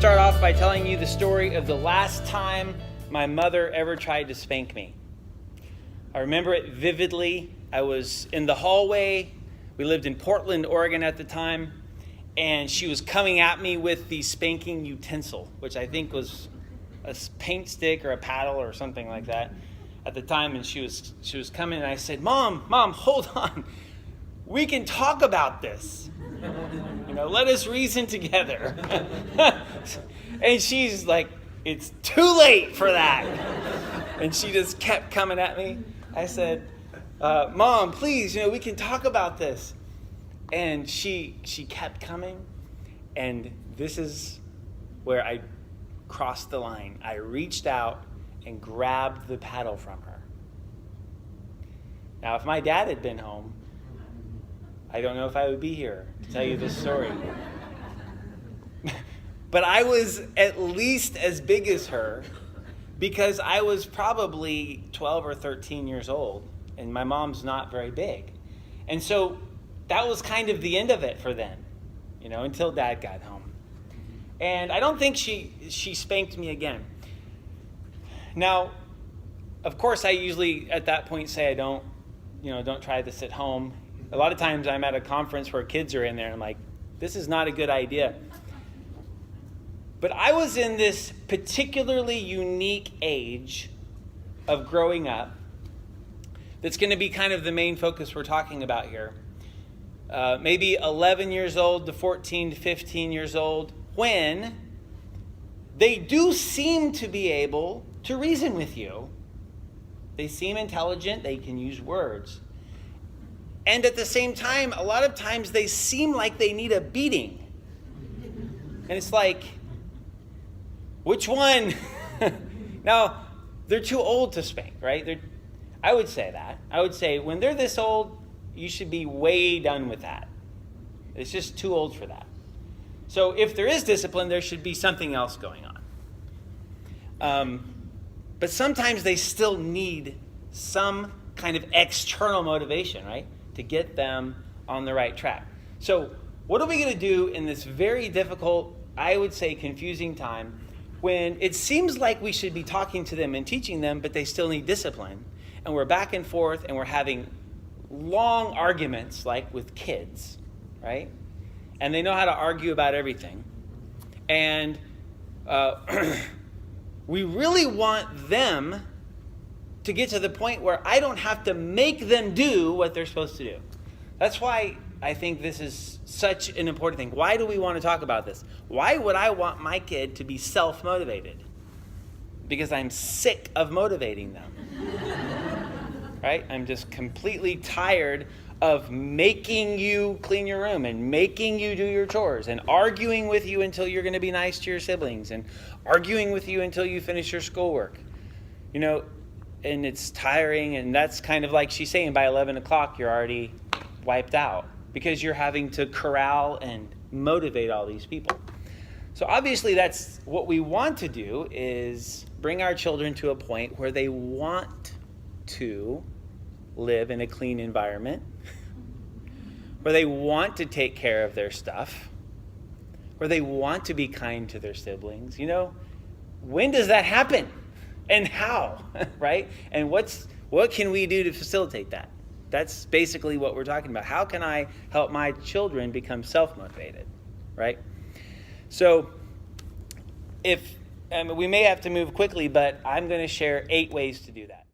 start off by telling you the story of the last time my mother ever tried to spank me. I remember it vividly. I was in the hallway. We lived in Portland, Oregon at the time, and she was coming at me with the spanking utensil, which I think was a paint stick or a paddle or something like that at the time. And she was coming, and I said, Mom, hold on. We can talk about this. Let us reason together. And she's like, it's too late for that. And she just kept coming at me. I said, Mom, please, we can talk about this. And she kept coming. And this is where I crossed the line. I reached out and grabbed the paddle from her. Now, if my dad had been home, I don't know if I would be here to tell you this story. But I was at least as big as her because I was probably 12 or 13 years old, and my mom's not very big. And so that was kind of the end of it for them, until Dad got home. And I don't think she spanked me again. Now, of course, I usually at that point say I don't try this at home. A lot of times I'm at a conference where kids are in there and I'm like, this is not a good idea. But I was in this particularly unique age of growing up that's going to be kind of the main focus we're talking about here. Maybe 11 years old to 14 to 15 years old, when they do seem to be able to reason with you. They seem intelligent, they can use words. And at the same time, a lot of times they seem like they need a beating. And it's like, which one? Now, they're too old to spank, right? I would say that. I would say when they're this old, you should be way done with that. It's just too old for that. So if there is discipline, there should be something else going on. But sometimes they still need some kind of external motivation, right? To get them on the right track. So what are we going to do in this very difficult, I would say confusing time, when it seems like we should be talking to them and teaching them, but they still need discipline? And we're back and forth and we're having long arguments like with kids, right? And they know how to argue about everything. And we really want them to get to the point where I don't have to make them do what they're supposed to do. That's why I think this is such an important thing. Why do we want to talk about this? Why would I want my kid to be self-motivated? Because I'm sick of motivating them. Right? I'm just completely tired of making you clean your room and making you do your chores and arguing with you until you're going to be nice to your siblings and arguing with you until you finish your schoolwork. And it's tiring, and that's kind of like she's saying, by 11 o'clock, you're already wiped out because you're having to corral and motivate all these people. So obviously that's what we want to do, is bring our children to a point where they want to live in a clean environment, where they want to take care of their stuff, where they want to be kind to their siblings. When does that happen? And how, right? And what can we do to facilitate that? That's basically what we're talking about. How can I help my children become self-motivated, right? So we may have to move quickly, but I'm going to share 8 ways to do that.